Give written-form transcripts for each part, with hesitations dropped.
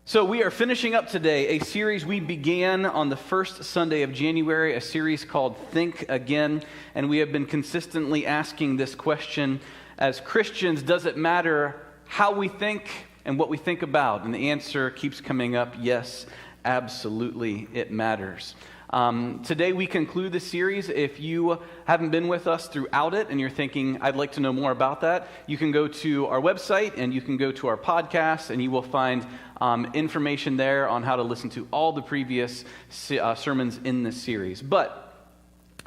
So we are finishing up today a series we began on the first Sunday of January, a series called Think Again, and we have been consistently asking this question as Christians: does it matter how we think and what we think about? And the answer keeps coming up: yes, absolutely, it matters. Today we conclude the series. If you haven't been with us throughout it and you're thinking, I'd like to know more about that, you can go to our website and you can go to our podcast and you will find information there on how to listen to all the previous sermons in this series. But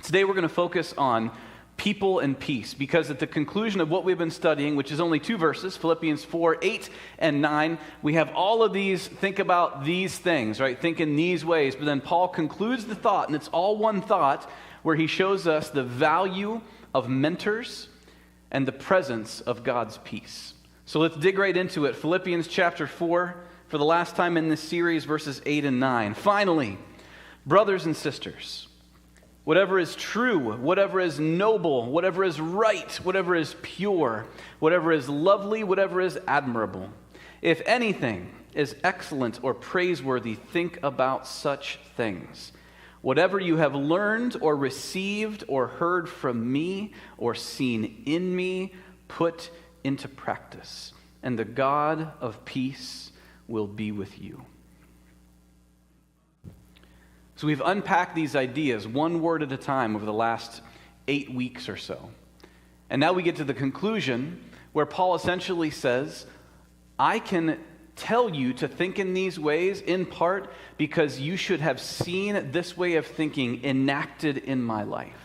today we're going to focus on people and peace, because at the conclusion of what we've been studying, which is only 2 verses, Philippians 4, 8, and 9, we have all of these, think about these things, right? Think in these ways. But then Paul concludes the thought, and it's all one thought, where he shows us the value of mentors and the presence of God's peace. So let's dig right into it. Philippians chapter 4, for the last time in this series, verses 8 and 9. Finally, brothers and sisters, whatever is true, whatever is noble, whatever is right, whatever is pure, whatever is lovely, whatever is admirable, if anything is excellent or praiseworthy, think about such things. Whatever you have learned or received or heard from me or seen in me, put into practice, and the God of peace will be with you. So we've unpacked these ideas one word at a time over the last 8 weeks or so. And now we get to the conclusion where Paul essentially says, I can tell you to think in these ways in part because you should have seen this way of thinking enacted in my life.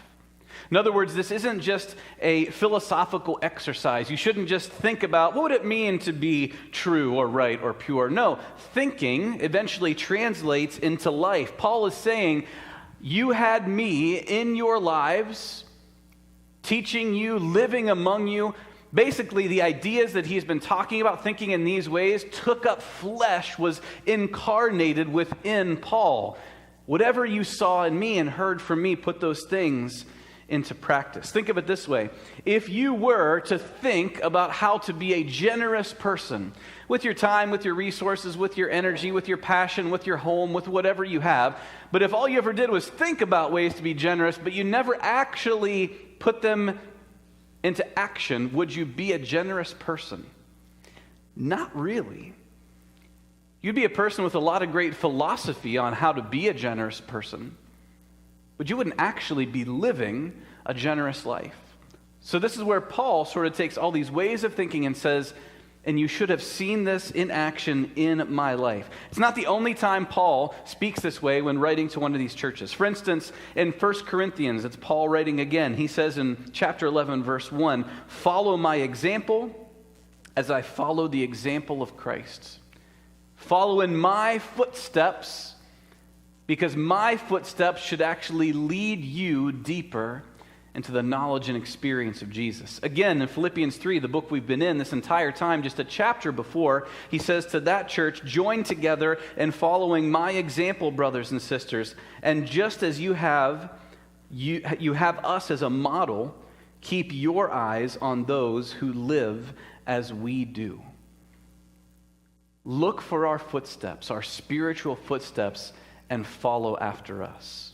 In other words, this isn't just a philosophical exercise. You shouldn't just think about what would it mean to be true or right or pure. No, thinking eventually translates into life. Paul is saying, you had me in your lives, teaching you, living among you. Basically, the ideas that he's been talking about, thinking in these ways, took up flesh, was incarnated within Paul. Whatever you saw in me and heard from me, put those things into practice. Think of it this way. If you were to think about how to be a generous person with your time, with your resources, with your energy, with your passion, with your home, with whatever you have, but if all you ever did was think about ways to be generous, but you never actually put them into action, would you be a generous person? Not really. You'd be a person with a lot of great philosophy on how to be a generous person, but you wouldn't actually be living a generous life. So this is where Paul sort of takes all these ways of thinking and says, and you should have seen this in action in my life. It's not the only time Paul speaks this way when writing to one of these churches. For instance, in 1 Corinthians, it's Paul writing again. He says in chapter 11, verse 1, follow my example as I follow the example of Christ. Follow in my footsteps, because my footsteps should actually lead you deeper into the knowledge and experience of Jesus. Again, in Philippians 3, the book we've been in this entire time, just a chapter before, he says to that church, join together in following my example, brothers and sisters. And just as you have us as a model, keep your eyes on those who live as we do. Look for our footsteps, our spiritual footsteps, and follow after us.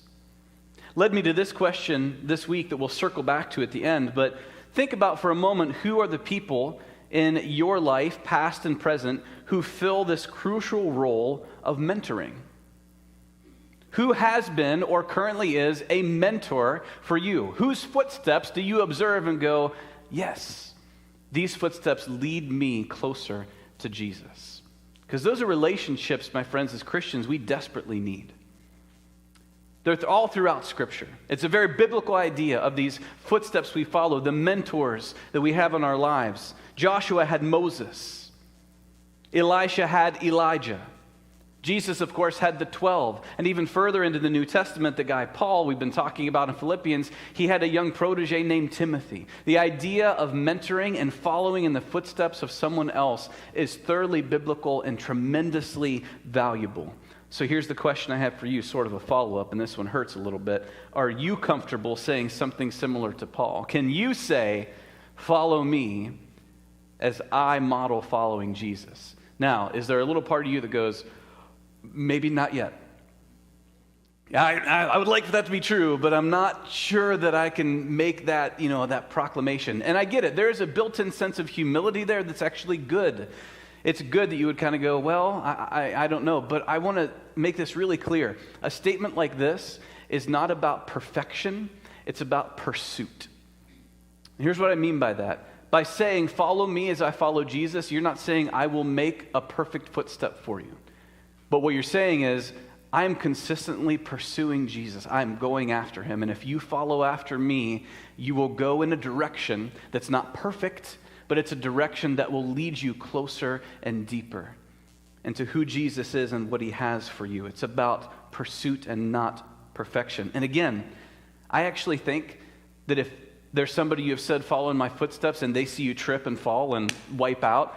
Led me to this question this week that we'll circle back to at the end, but think about for a moment, who are the people in your life, past and present, who fill this crucial role of mentoring? Who has been or currently is a mentor for you? Whose footsteps do you observe and go, yes, these footsteps lead me closer to Jesus? Because those are relationships, my friends, as Christians, we desperately need. They're all throughout Scripture. It's a very biblical idea of these footsteps we follow, the mentors that we have in our lives. Joshua had Moses. Elisha had Elijah. Jesus, of course, had the 12. And even further into the New Testament, the guy Paul, we've been talking about in Philippians, he had a young protege named Timothy. The idea of mentoring and following in the footsteps of someone else is thoroughly biblical and tremendously valuable. So here's the question I have for you, sort of a follow-up, and this one hurts a little bit. Are you comfortable saying something similar to Paul? Can you say, follow me as I model following Jesus? Now, is there a little part of you that goes, maybe not yet? I would like for that to be true, but I'm not sure that I can make that, that proclamation. And I get it. There's a built-in sense of humility there that's actually good. It's good that you would kind of go, well, I don't know. But I want to make this really clear. A statement like this is not about perfection. It's about pursuit. And here's what I mean by that. By saying, follow me as I follow Jesus, you're not saying I will make a perfect footstep for you. But what you're saying is, I'm consistently pursuing Jesus. I'm going after him. And if you follow after me, you will go in a direction that's not perfect, but it's a direction that will lead you closer and deeper into who Jesus is and what he has for you. It's about pursuit and not perfection. And again, I actually think that if there's somebody you have said, follow in my footsteps, and they see you trip and fall and wipe out,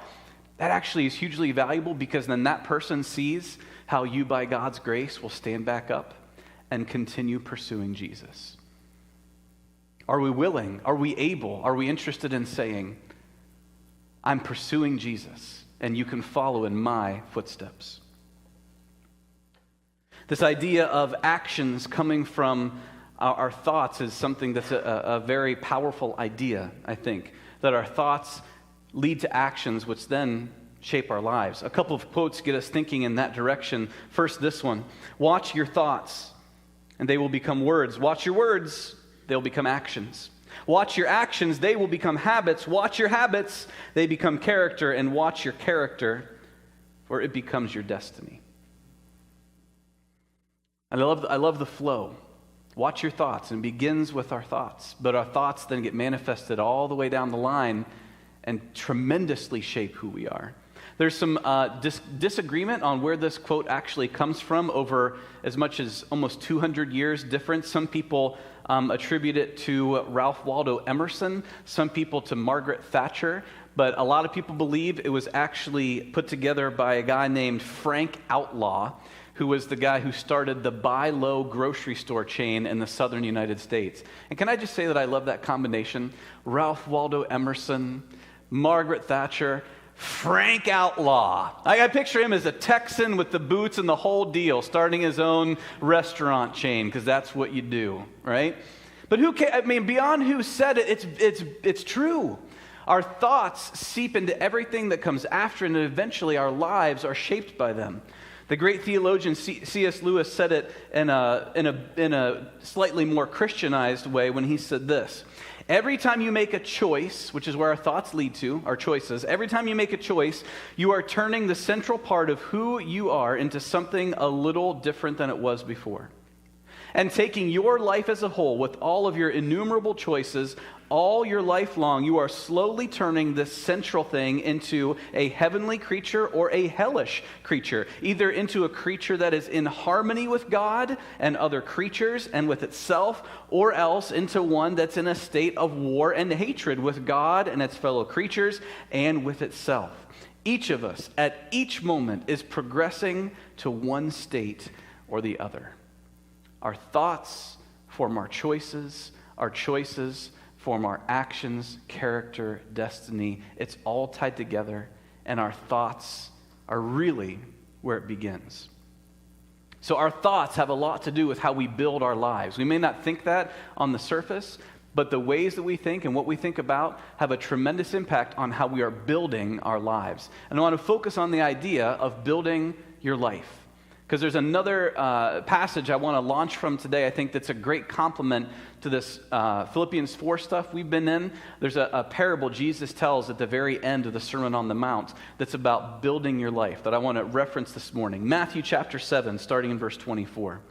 that actually is hugely valuable, because then that person sees how you, by God's grace, will stand back up and continue pursuing Jesus. Are we willing? Are we able? Are we interested in saying, I'm pursuing Jesus, and you can follow in my footsteps? This idea of actions coming from our thoughts is something that's a very powerful idea, I think, that our thoughts lead to actions which then shape our lives. A couple of quotes get us thinking in that direction. First, this one: watch your thoughts, and they will become words. Watch your words, they'll become actions. Watch your actions, they will become habits. Watch your habits, they become character. And watch your character, for it becomes your destiny. I love the flow. Watch your thoughts, and it begins with our thoughts. But our thoughts then get manifested all the way down the line and tremendously shape who we are. There's some disagreement on where this quote actually comes from, over as much as almost 200 years difference. Some people attribute it to Ralph Waldo Emerson, some people to Margaret Thatcher, but a lot of people believe it was actually put together by a guy named Frank Outlaw, who was the guy who started the Buy Low grocery store chain in the southern United States. And can I just say that I love that combination? Ralph Waldo Emerson, Margaret Thatcher, Frank Outlaw. I picture him as a Texan with the boots and the whole deal, starting his own restaurant chain, because that's what you do, right? But beyond who said it, it's true. Our thoughts seep into everything that comes after, and eventually our lives are shaped by them. The great theologian C.S. Lewis said it in a slightly more Christianized way when he said this: every time you make a choice, which is where our thoughts lead to, our choices, every time you make a choice, you are turning the central part of who you are into something a little different than it was before. And taking your life as a whole, with all of your innumerable choices, all your life long, you are slowly turning this central thing into a heavenly creature or a hellish creature, either into a creature that is in harmony with God and other creatures and with itself, or else into one that's in a state of war and hatred with God and its fellow creatures and with itself. Each of us at each moment is progressing to one state or the other. Our thoughts form our choices form our actions, character, destiny. It's all tied together, and our thoughts are really where it begins. So our thoughts have a lot to do with how we build our lives. We may not think that on the surface, but the ways that we think and what we think about have a tremendous impact on how we are building our lives. And I want to focus on the idea of building your life, because there's another passage I want to launch from today, I think, that's a great complement to this Philippians 4 stuff we've been in. There's a parable Jesus tells at the very end of the Sermon on the Mount that's about building your life that I want to reference this morning. Matthew chapter 7, starting in verse 24.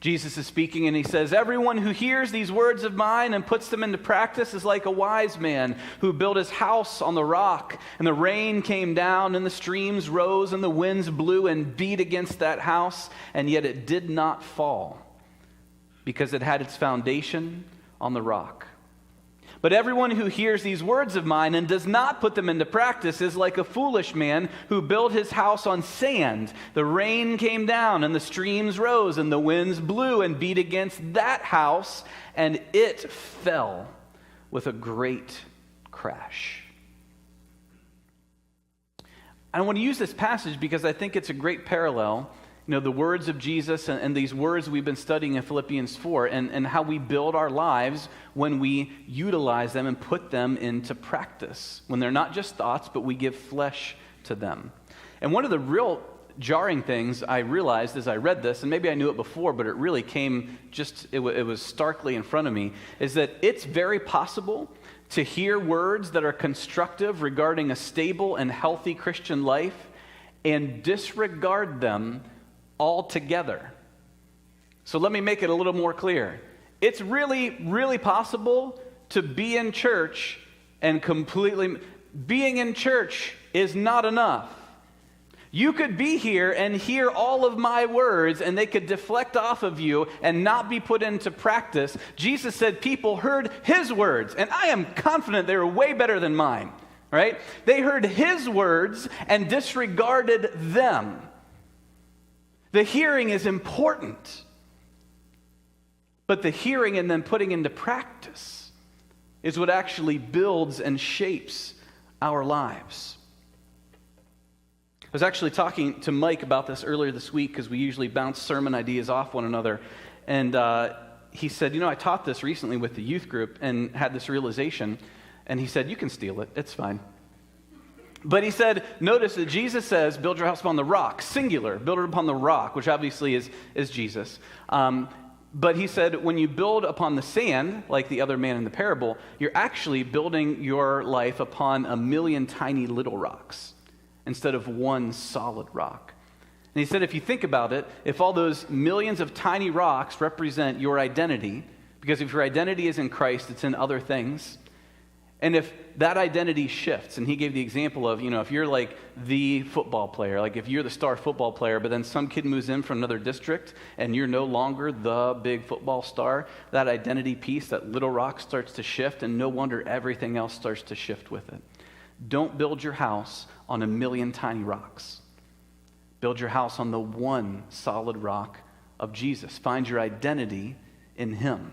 Jesus is speaking, and he says, everyone who hears these words of mine and puts them into practice is like a wise man who built his house on the rock. And the rain came down, and the streams rose, and the winds blew and beat against that house, and yet it did not fall, because it had its foundation on the rock. But everyone who hears these words of mine and does not put them into practice is like a foolish man who built his house on sand. The rain came down, and the streams rose, and the winds blew and beat against that house, and it fell with a great crash. I want to use this passage because I think it's a great parallel, the words of Jesus and these words we've been studying in Philippians 4 and how we build our lives when we utilize them and put them into practice. When they're not just thoughts, but we give flesh to them. And one of the real jarring things I realized as I read this, and maybe I knew it before, but it really came it was starkly in front of me, is that it's very possible to hear words that are constructive regarding a stable and healthy Christian life and disregard them altogether. So let me make it a little more clear. It's really, really possible to be in church and being in church is not enough. You could be here and hear all of my words and they could deflect off of you and not be put into practice. Jesus said people heard his words, and I am confident they were way better than mine, right? They heard his words and disregarded them. The hearing is important, but the hearing and then putting into practice is what actually builds and shapes our lives. I was actually talking to Mike about this earlier this week because we usually bounce sermon ideas off one another. And he said, I taught this recently with the youth group and had this realization. And he said, you can steal it. It's fine. But he said, notice that Jesus says, build your house upon the rock, singular, build it upon the rock, which obviously is Jesus. But he said, when you build upon the sand, like the other man in the parable, you're actually building your life upon a million tiny little rocks, instead of one solid rock. And he said, if you think about it, if all those millions of tiny rocks represent your identity, because if your identity is in Christ, it's in other things, and if that identity shifts, and he gave the example of, if you're like the football player, like if you're the star football player, but then some kid moves in from another district, and you're no longer the big football star, that identity piece, that little rock starts to shift, and no wonder everything else starts to shift with it. Don't build your house on a million tiny rocks. Build your house on the one solid rock of Jesus. Find your identity in him.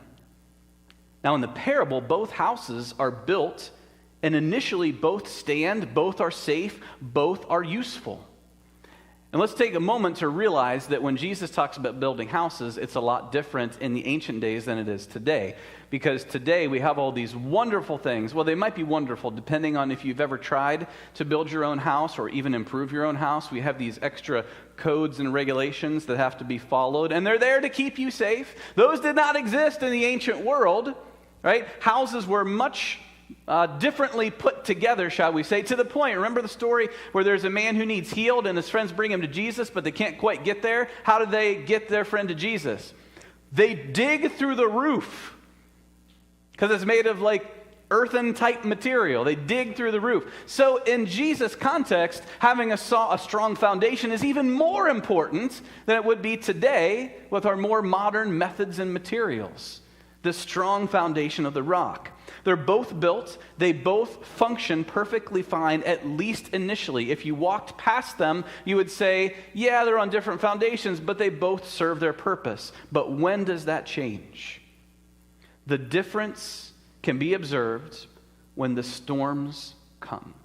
Now, in the parable, both houses are built, and initially both stand, both are safe, both are useful. And let's take a moment to realize that when Jesus talks about building houses, it's a lot different in the ancient days than it is today. Because today we have all these wonderful things. Well, they might be wonderful depending on if you've ever tried to build your own house or even improve your own house. We have these extra codes and regulations that have to be followed, and they're there to keep you safe. Those did not exist in the ancient world, right? Houses were much differently put together, shall we say, to the point. Remember the story where there's a man who needs healed and his friends bring him to Jesus, but they can't quite get there? How do they get their friend to Jesus? They dig through the roof because it's made of like earthen type material. They dig through the roof. So in Jesus' context, having a strong foundation is even more important than it would be today with our more modern methods and materials. The strong foundation of the rock. They're both built, they both function perfectly fine, at least initially. If you walked past them, you would say, yeah, they're on different foundations, but they both serve their purpose. But when does that change? The difference can be observed when the storms come.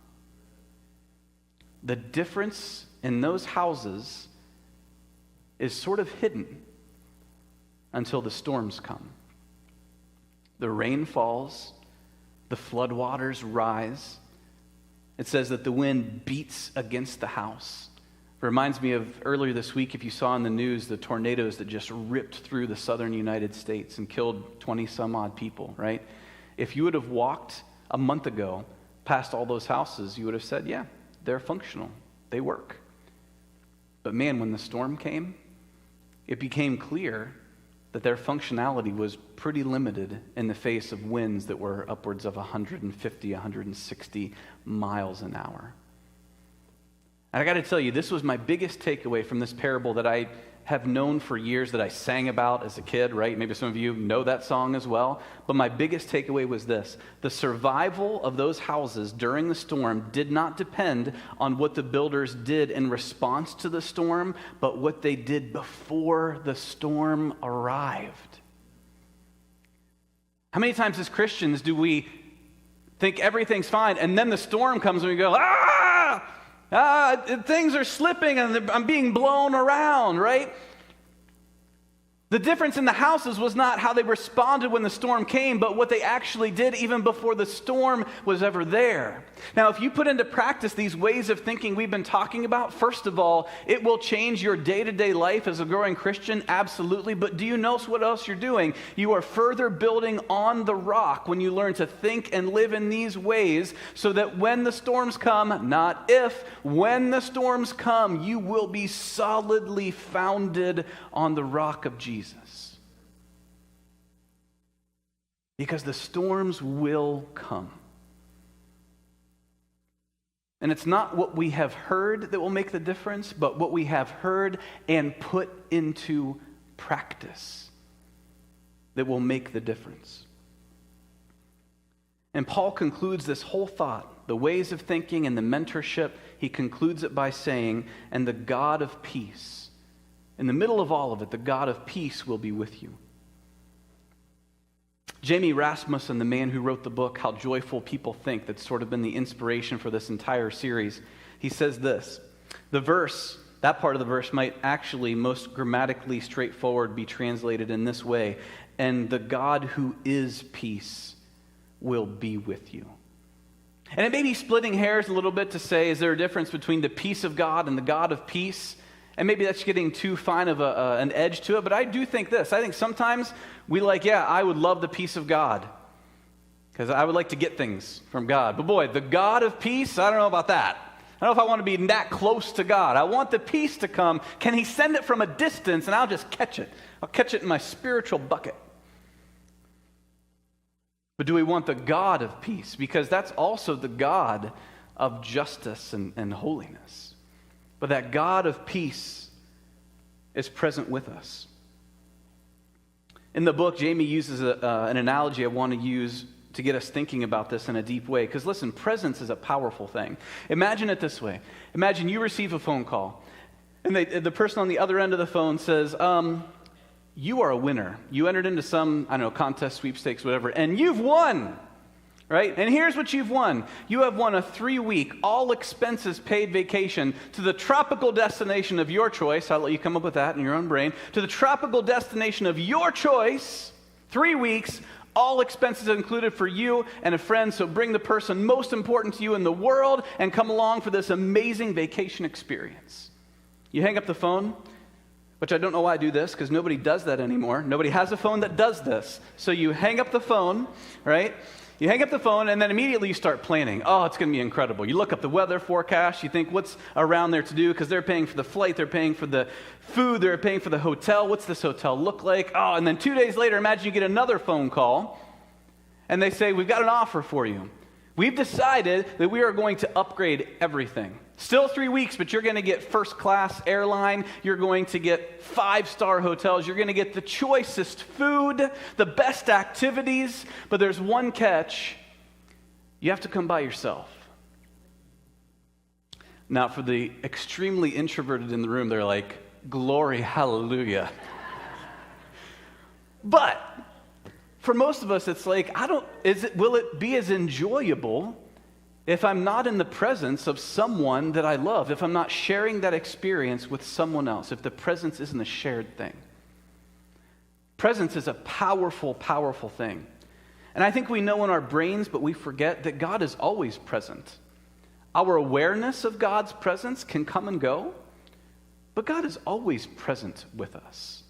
The difference in those houses is sort of hidden until the storms come. The rain falls. The floodwaters rise. It says that the wind beats against the house. It reminds me of earlier this week, if you saw in the news, the tornadoes that just ripped through the southern United States and killed 20 some odd people, right? If you would have walked a month ago past all those houses, you would have said, yeah, they're functional. They work. But man, when the storm came, it became clear that their functionality was pretty limited in the face of winds that were upwards of 150, 160 miles an hour. And I got to tell you, this was my biggest takeaway from this parable that I have known for years, that I sang about as a kid, right? Maybe some of you know that song as well. But my biggest takeaway was this: the survival of those houses during the storm did not depend on what the builders did in response to the storm, but what they did before the storm arrived. How many times as Christians do we think everything's fine, and then the storm comes and we go, ah! Things are slipping and I'm being blown around, right? The difference in the houses was not how they responded when the storm came, but what they actually did even before the storm was ever there. Now, if you put into practice these ways of thinking we've been talking about, first of all, it will change your day-to-day life as a growing Christian, absolutely. But do you know what else you're doing? You are further building on the rock when you learn to think and live in these ways so that when the storms come, not if, when the storms come, you will be solidly founded on the rock of Jesus. Because the storms will come. And it's not what we have heard that will make the difference, but what we have heard and put into practice that will make the difference. And Paul concludes this whole thought, the ways of thinking and the mentorship, he concludes it by saying, and the God of peace. In the middle of all of it, the God of peace will be with you. Jamie Rasmussen, the man who wrote the book, How Joyful People Think, that's sort of been the inspiration for this entire series, he says this, the verse, that part of the verse might actually most grammatically straightforward be translated in this way, and the God who is peace will be with you. And it may be splitting hairs a little bit to say, is there a difference between the peace of God and the God of peace? And maybe that's getting too fine of an edge to it, but I do think this. I think sometimes we I would love the peace of God because I would like to get things from God. But boy, the God of peace, I don't know about that. I don't know if I want to be that close to God. I want the peace to come. Can he send it from a distance and I'll just catch it? I'll catch it in my spiritual bucket. But do we want the God of peace? Because that's also the God of justice and holiness. But that God of peace is present with us. In the book, Jamie uses an analogy I want to use to get us thinking about this in a deep way. Because listen, presence is a powerful thing. Imagine it this way. Imagine you receive a phone call, and the person on the other end of the phone says, you are a winner. You entered into some, contest, sweepstakes, whatever, and you've won. Right? And here's what you've won. You have won a 3-week, all expenses paid vacation to the tropical destination of your choice. I'll let you come up with that in your own brain. To the tropical destination of your choice, 3 weeks, all expenses included for you and a friend. So bring the person most important to you in the world and come along for this amazing vacation experience. You hang up the phone, which I don't know why I do this because nobody does that anymore. Nobody has a phone that does this. So you hang up the phone, right? You hang up the phone, and then immediately you start planning. Oh, it's going to be incredible. You look up the weather forecast. You think, what's around there to do? Because they're paying for the flight. They're paying for the food. They're paying for the hotel. What's this hotel look like? Oh, and then 2 days later, imagine you get another phone call, and they say, we've got an offer for you. We've decided that we are going to upgrade everything. Still 3 weeks, but you're going to get first-class airline. You're going to get 5-star hotels. You're going to get the choicest food, the best activities. But there's one catch. You have to come by yourself. Now, for the extremely introverted in the room, they're like, glory, hallelujah. But for most of us, it's like, will it be as enjoyable if I'm not in the presence of someone that I love, if I'm not sharing that experience with someone else, if the presence isn't a shared thing? Presence is a powerful, powerful thing. And I think we know in our brains, but we forget that God is always present. Our awareness of God's presence can come and go, but God is always present with us.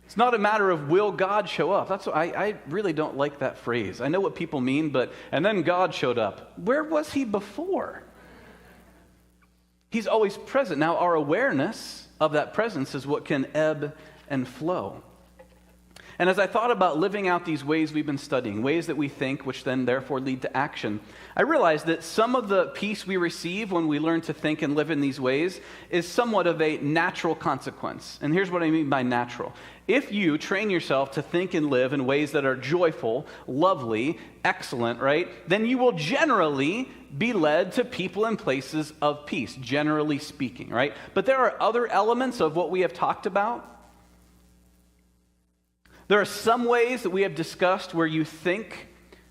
It's not a matter of will God show up. That's what I really don't like that phrase. I know what people mean, and then God showed up. Where was he before? He's always present. Now, our awareness of that presence is what can ebb and flow. And as I thought about living out these ways we've been studying, ways that we think, which then therefore lead to action, I realized that some of the peace we receive when we learn to think and live in these ways is somewhat of a natural consequence. And here's what I mean by natural. If you train yourself to think and live in ways that are joyful, lovely, excellent, right, then you will generally be led to people and places of peace, generally speaking, right? But there are other elements of what we have talked about. There are some ways that we have discussed where you think,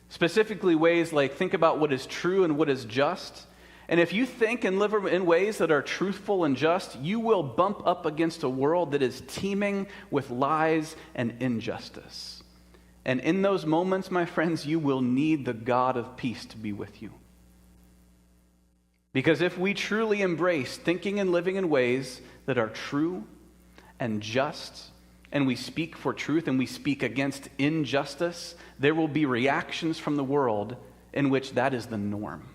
specifically ways like think about what is true and what is just. And if you think and live in ways that are truthful and just, you will bump up against a world that is teeming with lies and injustice. And in those moments, my friends, you will need the God of peace to be with you. Because if we truly embrace thinking and living in ways that are true and just, and we speak for truth and we speak against injustice, there will be reactions from the world in which that is the norm.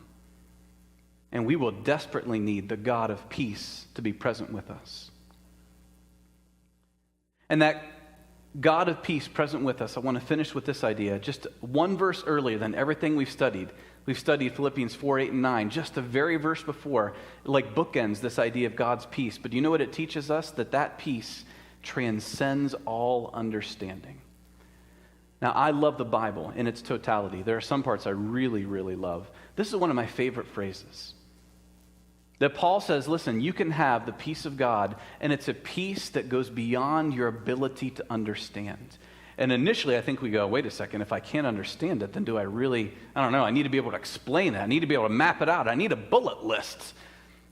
And we will desperately need the God of peace to be present with us. And that God of peace present with us, I want to finish with this idea. Just one verse earlier than everything we've studied. We've studied Philippians 4, 8, and 9. Just the very verse before, like bookends this idea of God's peace. But do you know what it teaches us? That peace transcends all understanding. Now, I love the Bible in its totality. There are some parts I really, really love. This is one of my favorite phrases. That Paul says, listen, you can have the peace of God, and it's a peace that goes beyond your ability to understand. And initially, I think we go, wait a second, if I can't understand it, then do I really, I don't know, I need to be able to explain it. I need to be able to map it out. I need a bullet list.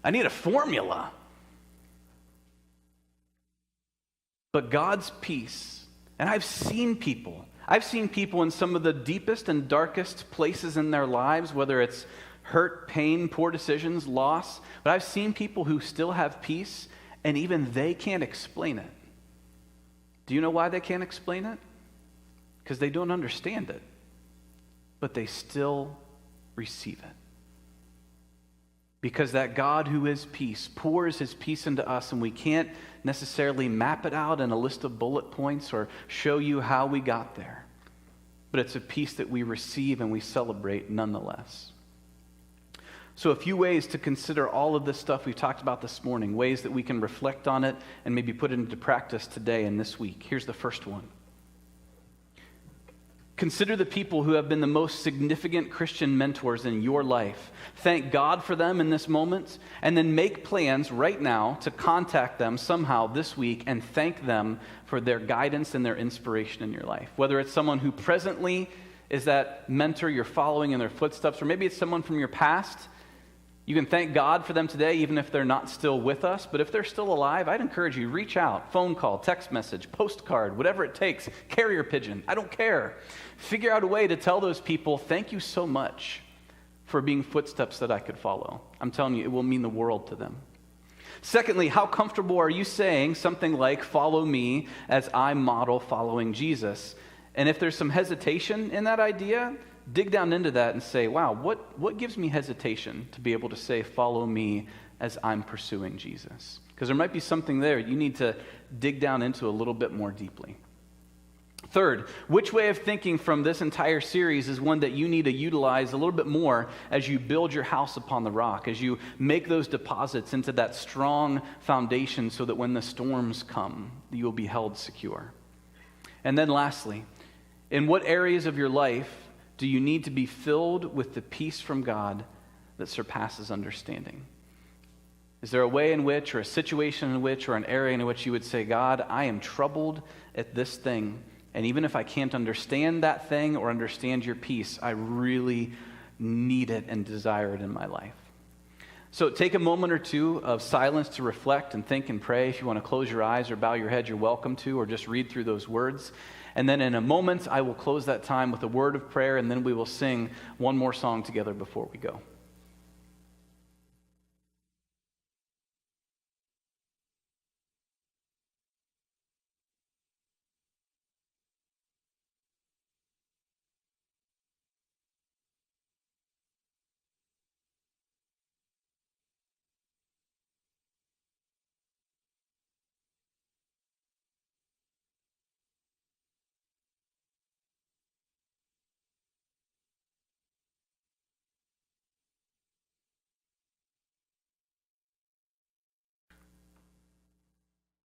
I need a formula. But God's peace, and I've seen people in some of the deepest and darkest places in their lives, whether it's hurt, pain, poor decisions, loss. But I've seen people who still have peace, and even they can't explain it. Do you know why they can't explain it? Because they don't understand it. But they still receive it. Because that God who is peace pours his peace into us, and we can't necessarily map it out in a list of bullet points or show you how we got there. But it's a peace that we receive and we celebrate nonetheless. So a few ways to consider all of this stuff we've talked about this morning, ways that we can reflect on it and maybe put it into practice today and this week. Here's the first one. Consider the people who have been the most significant Christian mentors in your life. Thank God for them in this moment, and then make plans right now to contact them somehow this week and thank them for their guidance and their inspiration in your life. Whether it's someone who presently is that mentor you're following in their footsteps, or maybe it's someone from your past. You can thank God for them today, even if they're not still with us. But if they're still alive, I'd encourage you, reach out, phone call, text message, postcard, whatever it takes, carrier pigeon, I don't care. Figure out a way to tell those people, thank you so much for being footsteps that I could follow. I'm telling you, it will mean the world to them. Secondly, how comfortable are you saying something like, follow me as I model following Jesus? And if there's some hesitation in that idea, dig down into that and say, wow, what gives me hesitation to be able to say, follow me as I'm pursuing Jesus? Because there might be something there you need to dig down into a little bit more deeply. Third, which way of thinking from this entire series is one that you need to utilize a little bit more as you build your house upon the rock, as you make those deposits into that strong foundation so that when the storms come, you will be held secure? And then lastly, in what areas of your life do you need to be filled with the peace from God that surpasses understanding? Is there a way in which, or a situation in which, or an area in which you would say, God, I am troubled at this thing, and even if I can't understand that thing or understand your peace, I really need it and desire it in my life? So take a moment or two of silence to reflect and think and pray. If you want to close your eyes or bow your head, you're welcome to, or just read through those words. And then in a moment, I will close that time with a word of prayer, and then we will sing one more song together before we go.